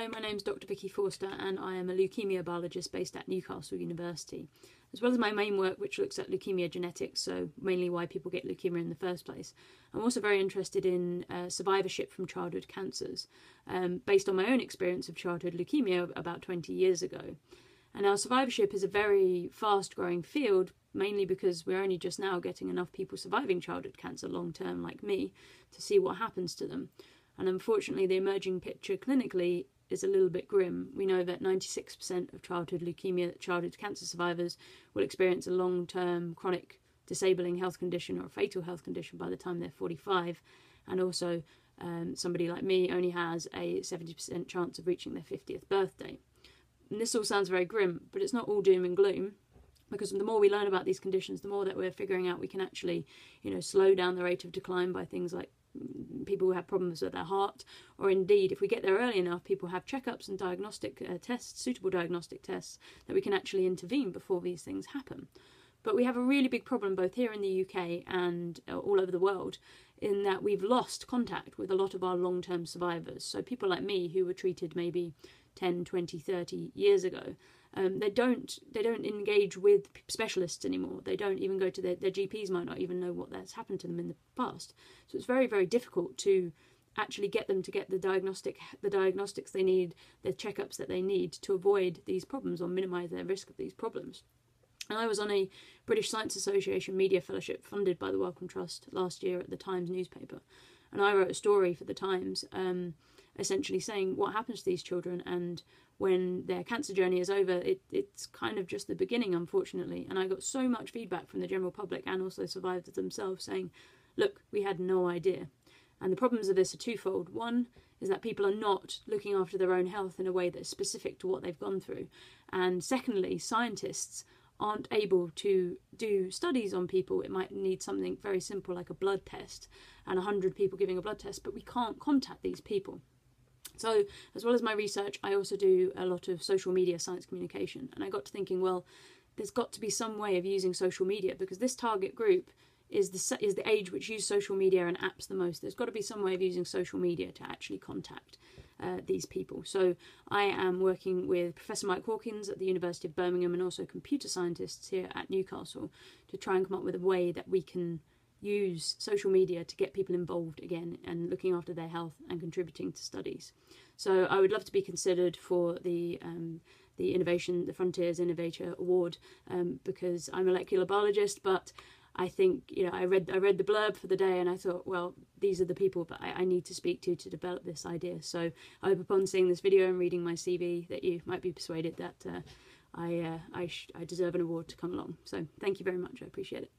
Hello, my name's Dr. V Forster and I am a leukemia biologist based at Newcastle University. As well as my main work, which looks at leukemia genetics, so mainly why people get leukemia in the first place, I'm also very interested in survivorship from childhood cancers, based on my own experience of childhood leukemia about 20 years ago. And our survivorship is a very fast-growing field, mainly because we're only just now getting enough people surviving childhood cancer long-term, like me, to see what happens to them. And unfortunately, the emerging picture clinically is a little bit grim. We know that 96% of childhood leukemia, childhood cancer survivors will experience a long-term chronic disabling health condition or a fatal health condition by the time they're 45. And also, somebody like me only has a 70% chance of reaching their 50th birthday. And this all sounds very grim, but it's not all doom and gloom, because the more we learn about these conditions, the more that we're figuring out we can actually, slow down the rate of decline by things like people who have problems with their heart, or indeed, if we get there early enough, people have checkups and diagnostic tests, suitable diagnostic tests, that we can actually intervene before these things happen. But we have a really big problem both here in the UK and all over the world, in that we've lost contact with a lot of our long-term survivors. So people like me who were treated maybe 10, 20, 30 years ago, they don't engage with specialists anymore. They don't even go to their GPs, might not even know what has happened to them in the past. So it's very, very difficult to actually get them to get the diagnostics they need, the checkups that they need to avoid these problems or minimise their risk of these problems. And I was on a British Science Association media fellowship funded by the Wellcome Trust last year at the Times newspaper. And I wrote a story for the Times essentially saying what happens to these children, and when their cancer journey is over, it's kind of just the beginning, unfortunately. And I got so much feedback from the general public and also survivors themselves saying, look, we had no idea. And the problems of this are twofold. One is that people are not looking after their own health in a way that's specific to what they've gone through. And secondly, scientists aren't able to do studies on people. It might need something very simple like a blood test and 100 people giving a blood test, but we can't contact these people. So as well as my research, I also do a lot of social media science communication. And I got to thinking, well, there's got to be some way of using social media, because this target group is the age which use social media and apps the most. There's got to be some way of using social media to actually contact these people. So I am working with Professor Mike Hawkins at the University of Birmingham and also computer scientists here at Newcastle to try and come up with a way that we can use social media to get people involved again and looking after their health and contributing to studies. So I would love to be considered for the Frontiers Innovator award, because I'm a molecular biologist, but I think, I read the blurb for the day and I thought, well, these are the people that I need to speak to develop this idea. So I hope upon seeing this video and reading my CV that you might be persuaded that I deserve an award to come along. So thank you very much. I appreciate it.